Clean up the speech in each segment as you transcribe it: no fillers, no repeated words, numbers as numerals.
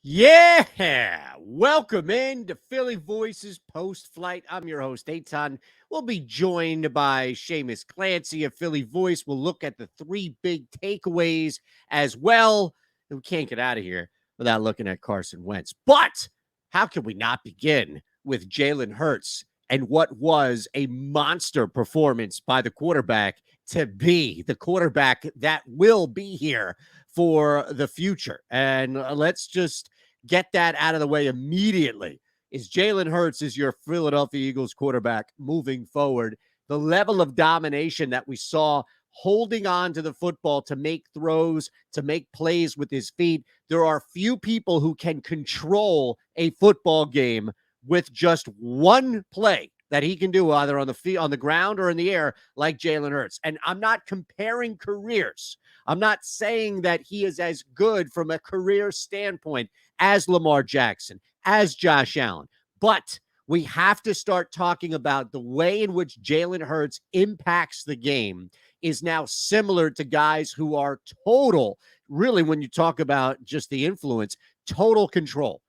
Yeah, welcome in to Philly Voices post-flight. I'm your host, Eytan. We'll be joined by Shamus Clancy of Philly Voice. We'll look at the three big takeaways as well. We can't get out of here without looking at Carson Wentz. But how can we not begin with Jalen Hurts and what was a monster performance by the quarterback to be the quarterback that will be here for the future? And let's just get that out of the way immediately. Is Jalen Hurts is your Philadelphia Eagles quarterback moving forward. The level of domination that we saw holding on to the football to make throws, to make plays with his feet. There are few people who can control a football game with just one play that he can do either on the field, on the ground or in the air, like Jalen Hurts. And I'm not comparing careers. I'm not saying that he is as good from a career standpoint as Lamar Jackson, as Josh Allen. But we have to start talking about the way in which Jalen Hurts impacts the game is now similar to guys who are total, really, when you talk about just the influence, total control.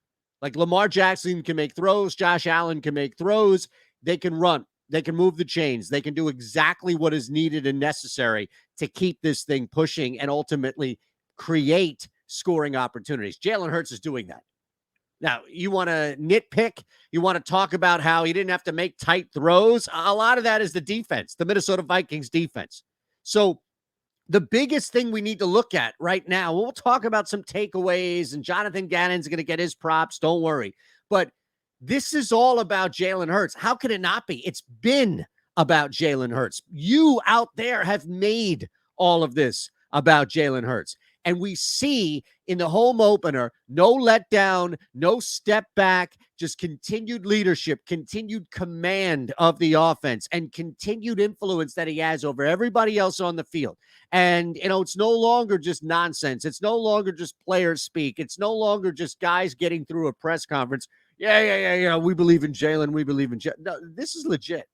Like Lamar Jackson can make throws, Josh Allen can make throws, they can run, they can move the chains, they can do exactly what is needed and necessary to keep this thing pushing and ultimately create scoring opportunities. Jalen Hurts is doing that. Now, you want to nitpick, you want to talk about how he didn't have to make tight throws. A lot of that is the defense, the Minnesota Vikings defense. So the biggest thing we need to look at right now, we'll talk about some takeaways, and Jonathan Gannon's going to get his props. Don't worry. But this is all about Jalen Hurts. How could it not be? It's been about Jalen Hurts. You out there have made all of this about Jalen Hurts. And we see in the home opener, no letdown, no step back, just continued leadership, continued command of the offense, and continued influence that he has over everybody else on the field. And, it's no longer just nonsense. It's no longer just players speak. It's no longer just guys getting through a press conference. Yeah. We believe in Jalen. We believe in Jalen. No, this is legit.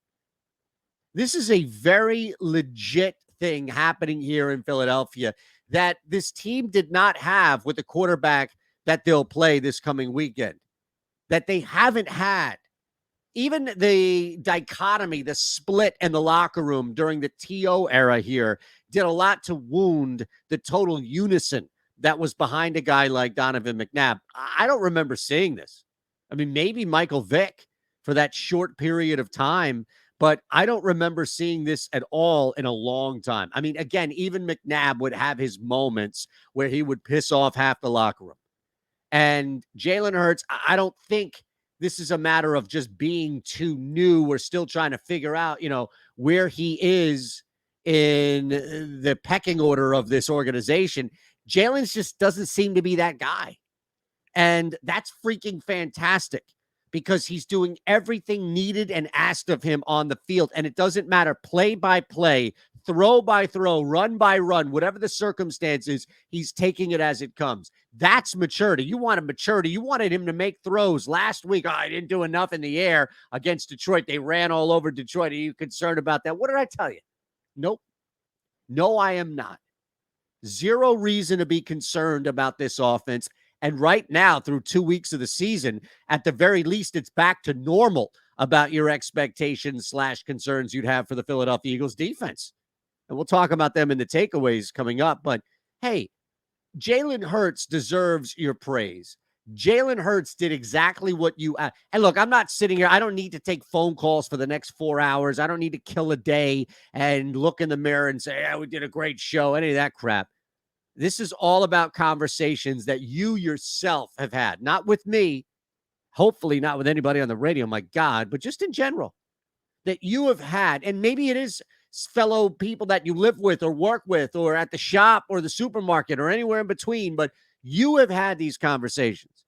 This is a very legit thing happening here in Philadelphia that this team did not have with the quarterback that they'll play this coming weekend, that they haven't had. Even the dichotomy, the split in the locker room during the TO era here did a lot to wound the total unison that was behind a guy like Donovan McNabb. I don't remember seeing this. I mean, maybe Michael Vick for that short period of time, but I don't remember seeing this at all in a long time. I mean, again, even McNabb would have his moments where he would piss off half the locker room. And Jalen Hurts, I don't think this is a matter of just being too new. We're still trying to figure out, where he is in the pecking order of this organization. Jalen just doesn't seem to be that guy. And that's freaking fantastic because he's doing everything needed and asked of him on the field. And it doesn't matter play by play, throw by throw, run by run, whatever the circumstances, he's taking it as it comes. That's maturity. You wanted maturity. You wanted him to make throws. Last week, I didn't do enough in the air against Detroit. They ran all over Detroit. Are you concerned about that? What did I tell you? Nope. No, I am not. Zero reason to be concerned about this offense. And right now, through 2 weeks of the season, at the very least, it's back to normal about your expectations / concerns you'd have for the Philadelphia Eagles defense. And we'll talk about them in the takeaways coming up. But, hey, Jalen Hurts deserves your praise. Jalen Hurts did exactly what you – and look, I'm not sitting here. I don't need to take phone calls for the next 4 hours. I don't need to kill a day and look in the mirror and say, yeah, we did a great show, any of that crap. This is all about conversations that you yourself have had, not with me, hopefully not with anybody on the radio, my God, but just in general, that you have had. And maybe it is fellow people that you live with or work with or at the shop or the supermarket or anywhere in between, but you have had these conversations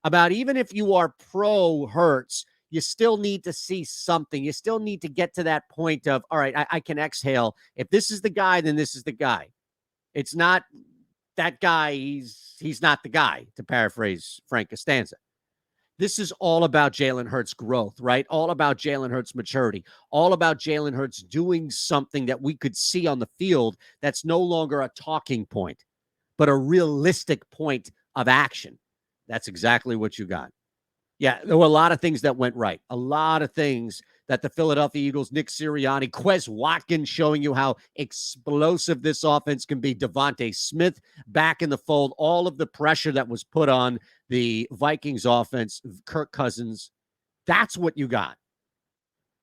about even if you are pro Hurts, you still need to see something. You still need to get to that point of, all right, I can exhale. If this is the guy, then this is the guy. It's not that guy. He's not the guy, to paraphrase Frank Costanza. This is all about Jalen Hurts' growth, right? All about Jalen Hurts' maturity, all about Jalen Hurts doing something that we could see on the field that's no longer a talking point, but a realistic point of action. That's exactly what you got. Yeah, there were a lot of things that went right. A lot of things that the Philadelphia Eagles, Nick Sirianni, Quez Watkins showing you how explosive this offense can be. Devontae Smith back in the fold. All of the pressure that was put on the Vikings offense, Kirk Cousins. That's what you got.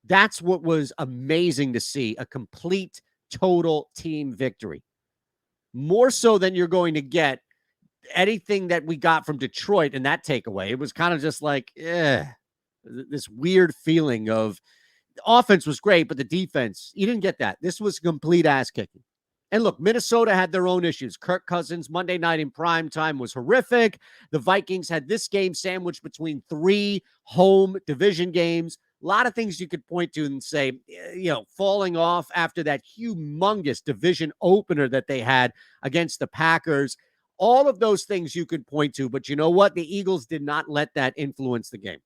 That's what was amazing to see, a complete, total team victory. More so than you're going to get anything that we got from Detroit in that takeaway. It was kind of just like, this weird feeling of the offense was great, but the defense, you didn't get that. This was complete ass kicking. And look, Minnesota had their own issues. Kirk Cousins, Monday night in prime time was horrific. The Vikings had this game sandwiched between 3 home division games. A lot of things you could point to and say, falling off after that humongous division opener that they had against the Packers. All of those things you could point to. But you know what? The Eagles did not let that influence the game.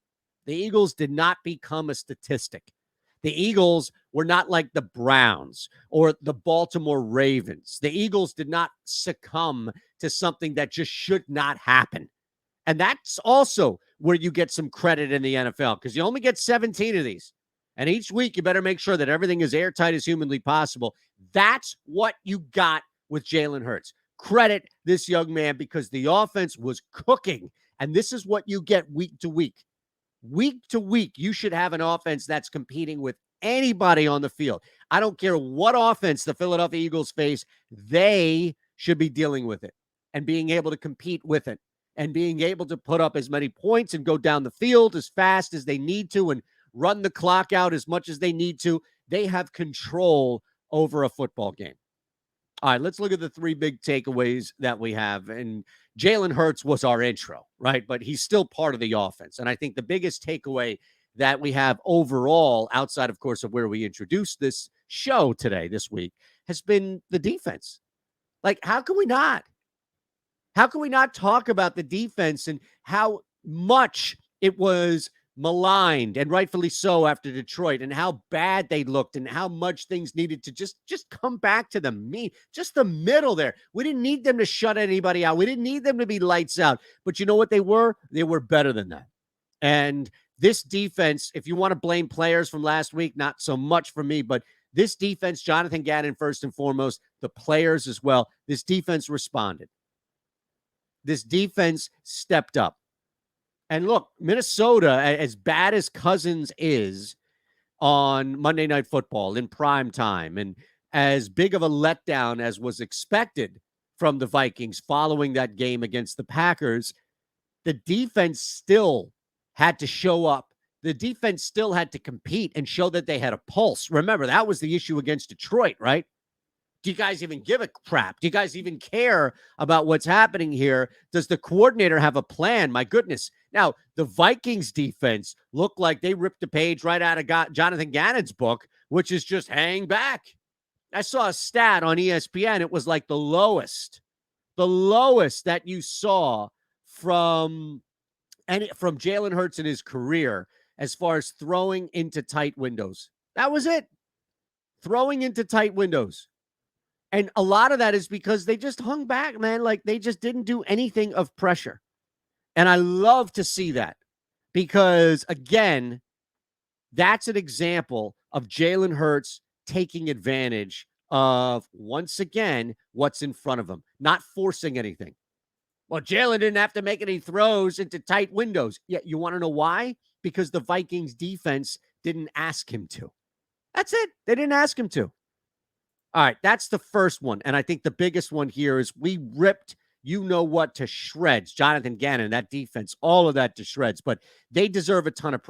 The Eagles did not become a statistic. The Eagles were not like the Browns or the Baltimore Ravens. The Eagles did not succumb to something that just should not happen. And that's also where you get some credit in the NFL, because you only get 17 of these. And each week, you better make sure that everything is airtight as humanly possible. That's what you got with Jalen Hurts. Credit this young man, because the offense was cooking. And this is what you get week to week. Week to week, you should have an offense that's competing with anybody on the field. I don't care what offense the Philadelphia Eagles face, they should be dealing with it and being able to compete with it and being able to put up as many points and go down the field as fast as they need to and run the clock out as much as they need to. They have control over a football game. All right, let's look at the 3 big takeaways that we have. And Jalen Hurts was our intro, right? But he's still part of the offense. And I think the biggest takeaway that we have overall, outside, of course, of where we introduced this show today, this week, has been the defense. Like, how can we not? How can we not talk about the defense and how much it was maligned, and rightfully so, after Detroit, and how bad they looked and how much things needed to just come back to just the middle there. We didn't need them to shut anybody out. We didn't need them to be lights out. But you know what they were? They were better than that. And this defense, if you want to blame players from last week, not so much for me, but this defense, Jonathan Gannon first and foremost, the players as well, this defense responded. This defense stepped up. And look, Minnesota, as bad as Cousins is on Monday Night Football in prime time, and as big of a letdown as was expected from the Vikings following that game against the Packers, the defense still had to show up. The defense still had to compete and show that they had a pulse. Remember, that was the issue against Detroit, right? Do you guys even give a crap? Do you guys even care about what's happening here? Does the coordinator have a plan? My goodness. Now, the Vikings defense looked like they ripped the page right out of Jonathan Gannon's book, which is just hang back. I saw a stat on ESPN. It was like the lowest that you saw from Jalen Hurts in his career as far as throwing into tight windows. That was it. Throwing into tight windows. And a lot of that is because they just hung back, man. Like, they just didn't do anything of pressure. And I love to see that, because, again, that's an example of Jalen Hurts taking advantage of, once again, what's in front of him, not forcing anything. Well, Jalen didn't have to make any throws into tight windows. Yeah, you want to know why? Because the Vikings defense didn't ask him to. That's it. They didn't ask him to. All right, that's the first one. And I think the biggest one here is we ripped you-know-what to shreds. Jonathan Gannon, that defense, all of that to shreds. But they deserve a ton of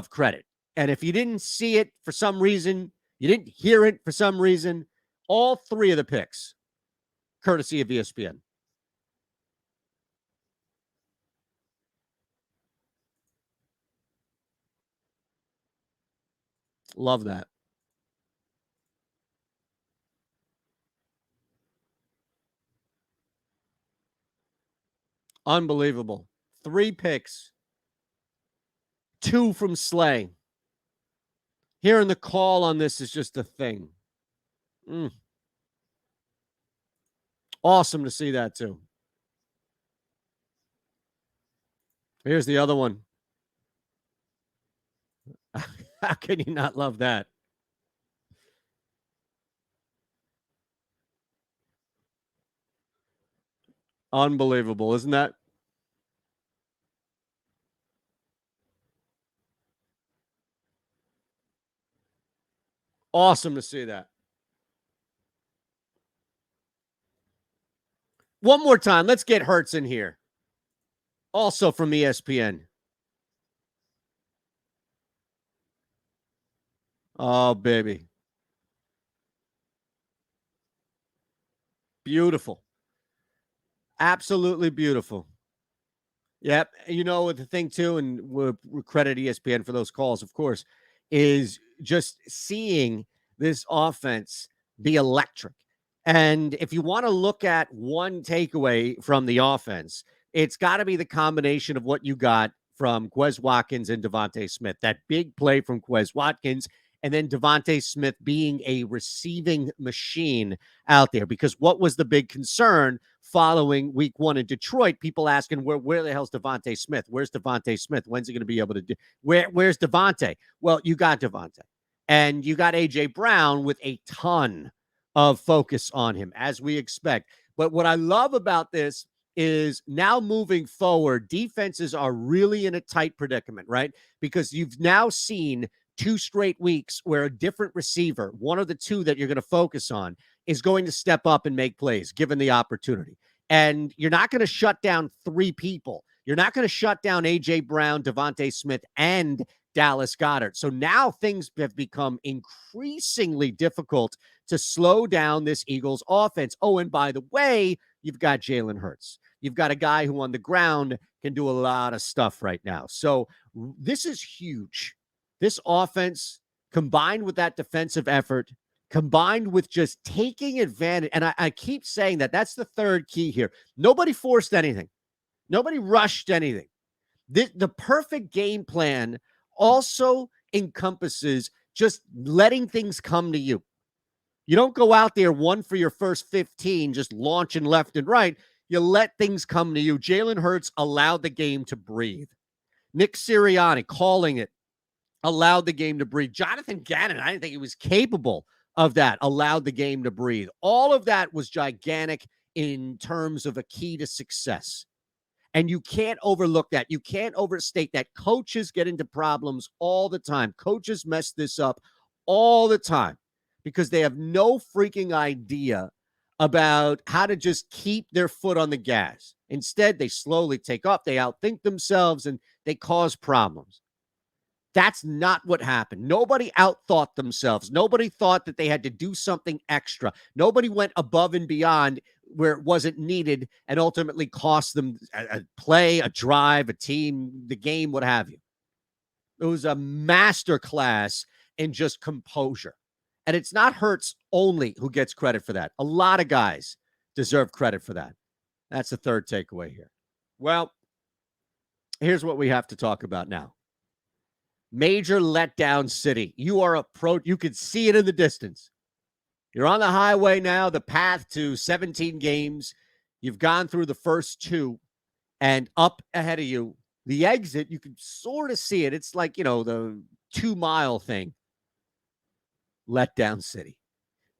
credit. And if you didn't see it for some reason, you didn't hear it for some reason, all 3 of the picks, courtesy of ESPN. Love that. Unbelievable. 3 picks, 2 from Slay. Hearing the call on this is just a thing. Awesome to see that, too. Here's the other one. How can you not love that? Unbelievable, isn't that? Awesome to see that. One more time. Let's get Hurts in here. Also from ESPN. Oh, baby. Beautiful. Absolutely beautiful. Yep. You know, the thing too, and we credit ESPN for those calls, of course, is just seeing this offense be electric. And if you want to look at one takeaway from the offense, it's got to be the combination of what you got from Quez Watkins and Devontae Smith. That big play from Quez Watkins, and then Devontae Smith being a receiving machine out there. Because what was the big concern following week one in Detroit? People asking, where the hell's Devontae Smith? Where's Devontae Smith? When's he going to be able to do? Where's Devontae? Well, you got Devontae. And you got A.J. Brown with a ton of focus on him, as we expect. But what I love about this is now moving forward, defenses are really in a tight predicament, right? Because you've now seen 2 straight weeks where a different receiver, one of the two that you're going to focus on, is going to step up and make plays given the opportunity. And you're not going to shut down 3 people. You're not going to shut down A.J. Brown, Devontae Smith, and Dallas Goedert. So now things have become increasingly difficult to slow down this Eagles offense. Oh, and by the way, you've got Jalen Hurts. You've got a guy who on the ground can do a lot of stuff right now. So this is huge. This offense, combined with that defensive effort, combined with just taking advantage, and I keep saying that's the third key here. Nobody forced anything. Nobody rushed anything. The perfect game plan also encompasses just letting things come to you. You don't go out there one for your first 15, just launching left and right. You let things come to you. Jalen Hurts allowed the game to breathe. Nick Sirianni calling it, allowed the game to breathe. Jonathan Gannon, I didn't think he was capable of that, allowed the game to breathe. All of that was gigantic in terms of a key to success. And you can't overlook that. You can't overstate that. Coaches get into problems all the time. Coaches mess this up all the time because they have no freaking idea about how to just keep their foot on the gas. Instead, they slowly take off. They outthink themselves and they cause problems. That's not what happened. Nobody outthought themselves. Nobody thought that they had to do something extra. Nobody went above and beyond where it wasn't needed and ultimately cost them a play, a drive, a team, the game, what have you. It was a master class in just composure. And it's not Hurts only who gets credit for that. A lot of guys deserve credit for that. That's the third takeaway here. Well, here's what we have to talk about now. Major letdown city. You are you could see it in the distance. You're on the highway now, the path to 17 games. You've gone through the first 2, and up ahead of you, the exit, you can sort of see it. It's like, the 2-mile thing. Letdown city.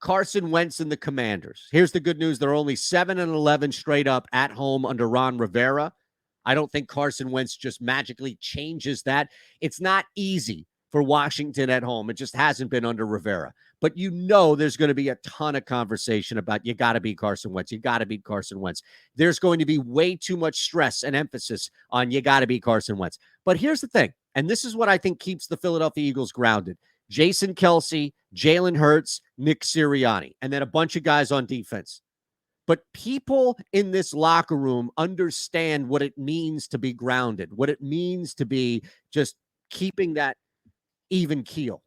Carson Wentz and the Commanders. Here's the good news. They're only 7-11 straight up at home under Ron Rivera. I don't think Carson Wentz just magically changes that. It's not easy for Washington at home. It just hasn't been under Rivera. But there's going to be a ton of conversation about you got to beat Carson Wentz. You got to beat Carson Wentz. There's going to be way too much stress and emphasis on you got to beat Carson Wentz. But here's the thing, and this is what I think keeps the Philadelphia Eagles grounded. Jason Kelsey, Jalen Hurts, Nick Sirianni, and then a bunch of guys on defense. But people in this locker room understand what it means to be grounded, what it means to be just keeping that even keel.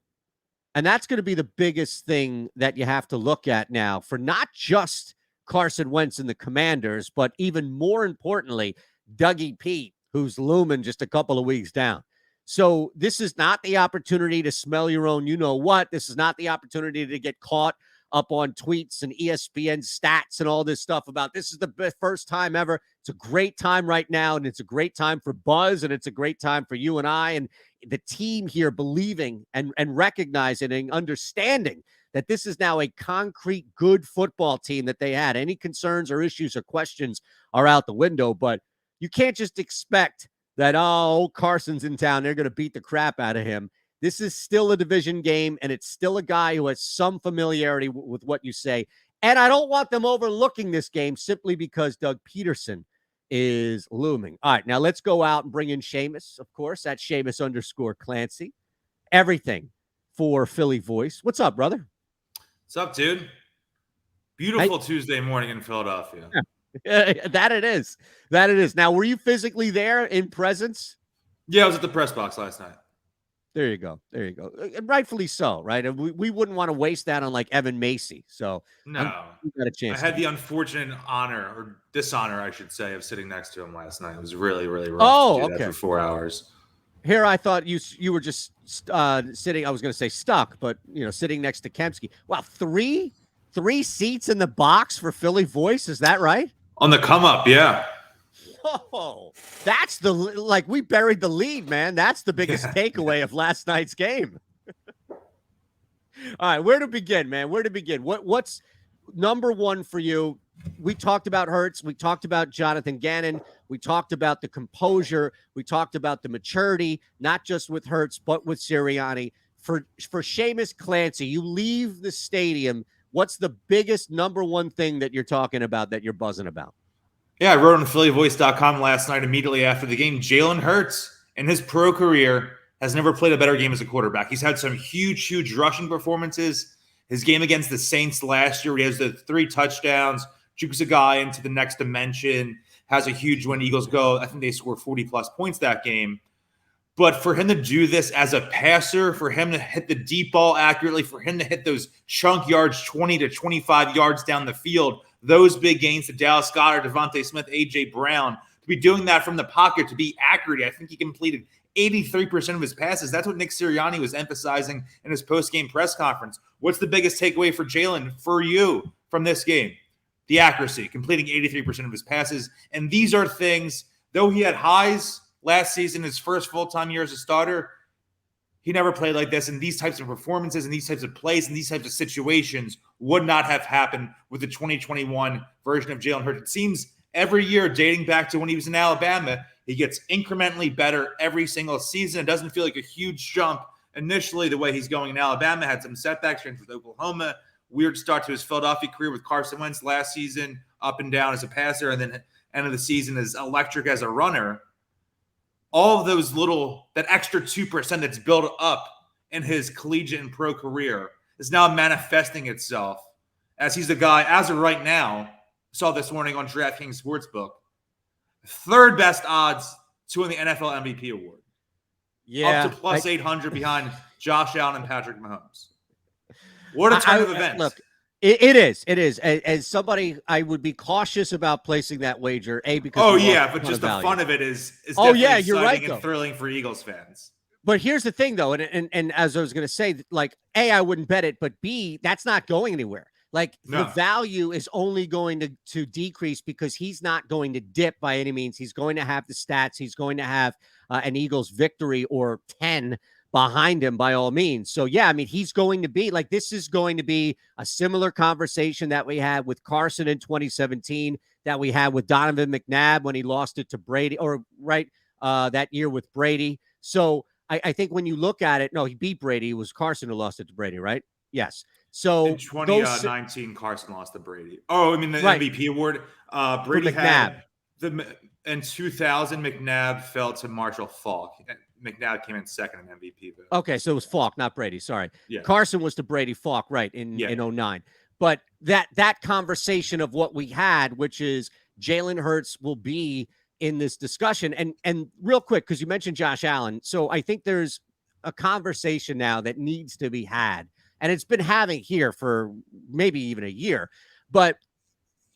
And that's going to be the biggest thing that you have to look at now for not just Carson Wentz and the Commanders, but even more importantly, Dougie P, who's looming just a couple of weeks down. So this is not the opportunity to smell your own you-know-what. This is not the opportunity to get caught up on tweets and ESPN stats and all this stuff about this is the first time ever. It's a great time right now, and it's a great time for Buzz, and it's a great time for you and I and the team here believing and recognizing and understanding that this is now a concrete, good football team that they had. Any concerns or issues or questions are out the window, but you can't just expect that, oh, Carson's in town, they're going to beat the crap out of him. This is still a division game, and it's still a guy who has some familiarity with what you say. And I don't want them overlooking this game simply because Doug Peterson is looming. All right, now let's go out and bring in Shamus, of course, at Shamus_Clancy. Everything for Philly Voice. What's up, brother? What's up, dude? Beautiful Tuesday morning in Philadelphia. That it is. That it is. Now, were you physically there in presence? Yeah, I was at the press box last night. There you go. There you go. And rightfully so, right? And we wouldn't want to waste that on like Evan Macy. So no, you got a chance. I had the unfortunate honor, or dishonor, I should say, of sitting next to him last night. It was really, really rough to do that for 4 hours. Here, I thought you were just sitting. I was going to say stuck, but sitting next to Kempski. Wow, three seats in the box for Philly Voice. Is that right? On the come up, yeah. Oh, that's we buried the lead, man. That's the biggest takeaway of last night's game. All right, where to begin, man? Where to begin? What's number one for you? We talked about Hurts. We talked about Jonathan Gannon. We talked about the composure. We talked about the maturity, not just with Hurts, but with Sirianni. For Shamus Clancy, you leave the stadium. What's the biggest number one thing that you're talking about, that you're buzzing about? Yeah, I wrote on PhillyVoice.com last night immediately after the game. Jalen Hurts in his pro career has never played a better game as a quarterback. He's had some huge rushing performances. His game against the Saints last year, where he has the 3 touchdowns, jukes a guy into the next dimension, has a huge win. Eagles go, I think they scored 40-plus points that game. But for him to do this as a passer, for him to hit the deep ball accurately, for him to hit those chunk yards 20 to 25 yards down the field, those big gains to Dallas Goedert, Devontae Smith, A.J. Brown, to be doing that from the pocket, to be accurate. I think he completed 83% of his passes. That's what Nick Sirianni was emphasizing in his post-game press conference. What's the biggest takeaway for Jalen, for you, from this game? The accuracy, completing 83% of his passes. And these are things, though he had highs last season, his first full-time year as a starter, he never played like this. And these types of performances and these types of plays and these types of situations would not have happened with the 2021 version of Jalen Hurts. It seems every year, dating back to when he was in Alabama, he gets incrementally better every single season. It doesn't feel like a huge jump initially the way he's going in Alabama. Had some setbacks with Oklahoma. Weird start to his Philadelphia career with Carson Wentz last season, up and down as a passer, and then end of the season is electric as a runner. All of those that extra 2% that's built up in his collegiate and pro career is now manifesting itself as he's the guy, as of right now, saw this morning on DraftKings Sportsbook, 3rd best odds to win the NFL MVP award. Yeah. Up to plus 800 behind Josh Allen and Patrick Mahomes. What a turn of events. Look, it is. As somebody, I would be cautious about placing that wager. Because but just the fun of it is definitely you're right, and thrilling for Eagles fans. But here's the thing, though, and as I was going to say, like, A, I wouldn't bet it, but B, that's not going anywhere. Like, the value is only going to decrease because he's not going to dip by any means. He's going to have the stats. He's going to have an Eagles victory or 10 behind him by all means. So, yeah, I mean, he's going to be like, this is going to be a similar conversation that we had with Carson in 2017, that we had with Donovan McNabb when he lost it to Brady, or that year with Brady. So I think when you look at it, no, he beat Brady. It was Carson who lost it to Brady, right? Yes. So in 2019, Carson lost to Brady. Oh, I mean, the MVP award. Brady had in 2000, McNabb fell to Marshall Faulk. McNabb came in second in MVP vote. Okay, so it was Faulk, not Brady. Sorry. Yeah. Carson was to Brady, Faulk, right, in 09. But that conversation of what we had, which is Jalen Hurts will be in this discussion. And real quick, because you mentioned Josh Allen. So I think there's a conversation now that needs to be had. And it's been having here for maybe even a year. But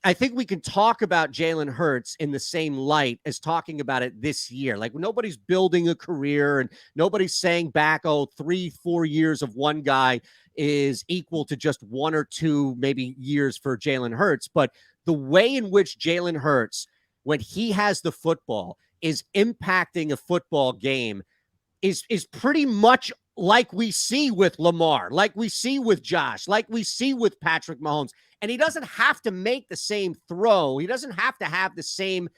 I think we can talk about Jalen Hurts in the same light as talking about it this year. Like, nobody's building a career and nobody's saying back, 3-4 years of one guy is equal to just 1 or 2 maybe years for Jalen Hurts. But the way in which Jalen Hurts, when he has the football, is impacting a football game is pretty much like we see with Lamar, like we see with Josh, like we see with Patrick Mahomes. And he doesn't have to make the same throw. He doesn't have to have the same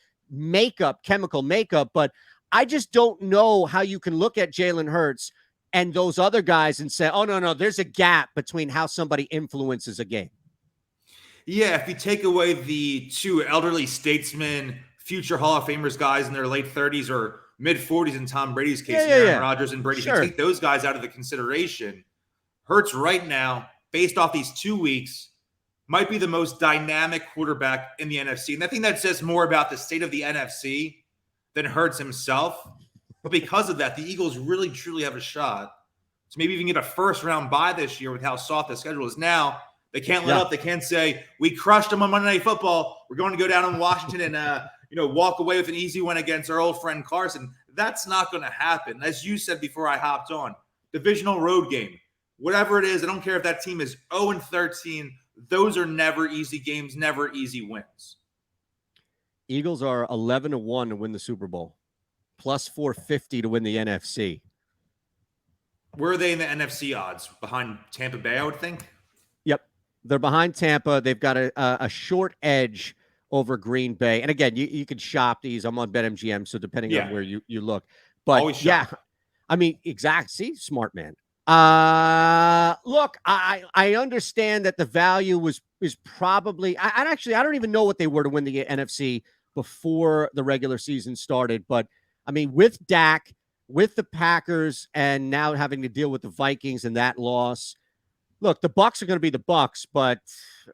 chemical makeup. But I just don't know how you can look at Jalen Hurts and those other guys and say, oh, no, there's a gap between how somebody influences a game. Yeah, if you take away the 2 elderly statesmen, future Hall of Famers guys in their late 30s or mid-40s in Tom Brady's case, Aaron Rodgers and Brady, sure. If you take those guys out of the consideration, Hurts right now, based off these 2 weeks, might be the most dynamic quarterback in the NFC. And I think that says more about the state of the NFC than Hurts himself. But because of that, the Eagles really, truly have a shot to maybe even get a first-round bye this year with how soft the schedule is now. They can't let up. They can't say, we crushed them on Monday Night Football. We're going to go down in Washington and walk away with an easy win against our old friend Carson. That's not going to happen. As you said before I hopped on, divisional road game, whatever it is, I don't care if that team is 0-13. Those are never easy games, never easy wins. Eagles are 11-1 to win the Super Bowl, plus 450 to win the NFC. Where are they in the NFC odds? Behind Tampa Bay, I would think? Yep. They're behind Tampa. They've got a short edge over Green Bay. And again, you can shop these. I'm on BetMGM, so depending on where you look. But always shop. Yeah, I mean, exact. See, smart man. Look, I understand that the value is probably. I don't even know what they were to win the NFC before the regular season started. But I mean, with Dak, with the Packers, and now having to deal with the Vikings and that loss. Look, the Bucs are going to be the Bucs, but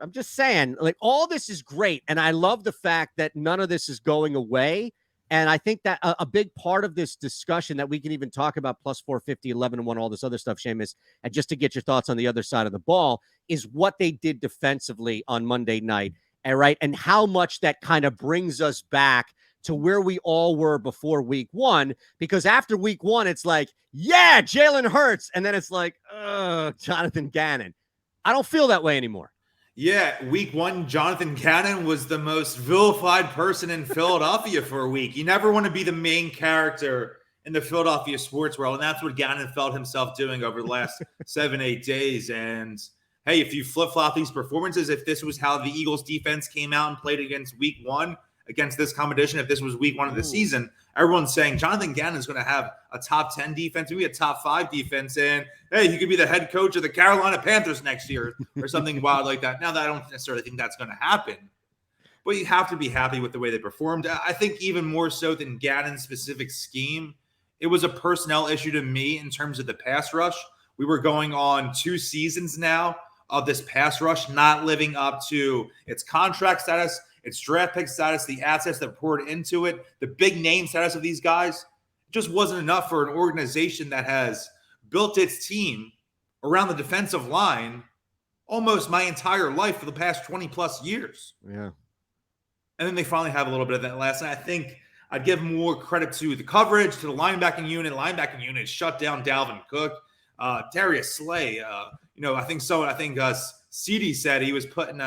I'm just saying, like, all this is great, and I love the fact that none of this is going away. And I think that a big part of this discussion that we can even talk about plus 450, 11-1, all this other stuff, Shamus, and just to get your thoughts on the other side of the ball, is what they did defensively on Monday night, all right, and how much that kind of brings us back to where we all were before week 1, because after week 1, it's like, yeah, Jalen Hurts. And then it's like, Jonathan Gannon. I don't feel that way anymore. Yeah, week 1, Jonathan Gannon was the most vilified person in Philadelphia for a week. You never want to be the main character in the Philadelphia sports world, and that's what Gannon felt himself doing over the last 7-8 days. And hey, if you flip-flop these performances, if this was how the Eagles defense came out and played against week 1, against this competition, if this was week 1 of the season, everyone's saying Jonathan Gannon is going to have a top 10 defense, maybe a top 5 defense, and hey, he could be the head coach of the Carolina Panthers next year or something wild like that. Now, that I don't necessarily think that's going to happen, but you have to be happy with the way they performed. I think even more so than Gannon's specific scheme, it was a personnel issue to me in terms of the pass rush. We were going on 2 seasons now of this pass rush not living up to its contract status, its draft pick status, the assets that poured into it, the big name status of these guys. It just wasn't enough for an organization that has built its team around the defensive line almost my entire life for the past 20 plus years. Yeah. And then they finally have a little bit of that last night. I think I'd give more credit to the coverage, to the linebacking unit. Linebacking unit shut down Dalvin Cook, Darius Slay. I think CD said he was putting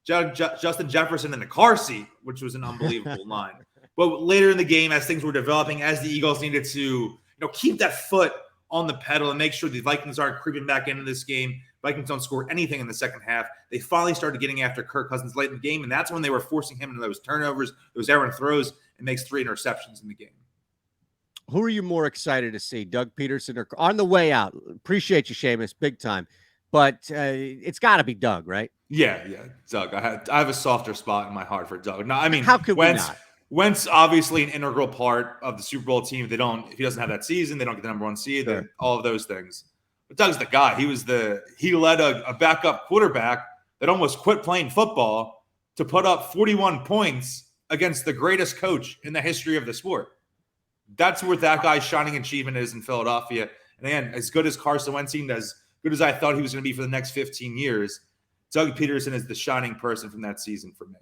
Justin Jefferson in the car seat, which was an unbelievable line. But later in the game, as things were developing, as the Eagles needed to keep that foot on the pedal and make sure the Vikings aren't creeping back into this game, Vikings don't score anything in the second half, they finally started getting after Kirk Cousins late in the game, and that's when they were forcing him into those turnovers, those errant throws, and makes 3 interceptions in the game. Who are you more excited to see, Doug Peterson or on the way out? Appreciate you, Shamus, big time. But it's got to be Doug, right? Yeah, Doug. I have a softer spot in my heart for Doug. No, I mean, how could we not? Wentz obviously an integral part of the Super Bowl team. If he doesn't have that season, they don't get the number 1 seed. Sure. All of those things. But Doug's the guy. He led a backup quarterback that almost quit playing football to put up 41 points against the greatest coach in the history of the sport. That's where that guy's shining achievement is in Philadelphia. And again, as good as Carson Wentz seemed, as good as I thought he was going to be for the next 15 years, Doug Peterson is the shining person from that season for me.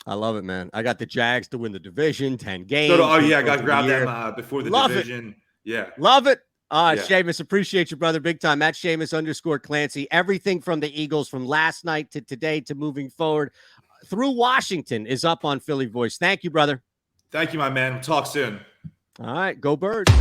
I love it, man. I got the Jags to win the division, 10 games. I got to grab them before the division. Yeah. Love it. Yeah. Shamus, appreciate you, brother. Big time. At Shamus_Clancy. Everything from the Eagles from last night to today to moving forward through Washington is up on Philly Voice. Thank you, brother. Thank you, my man. We'll talk soon. All right. Go Birds.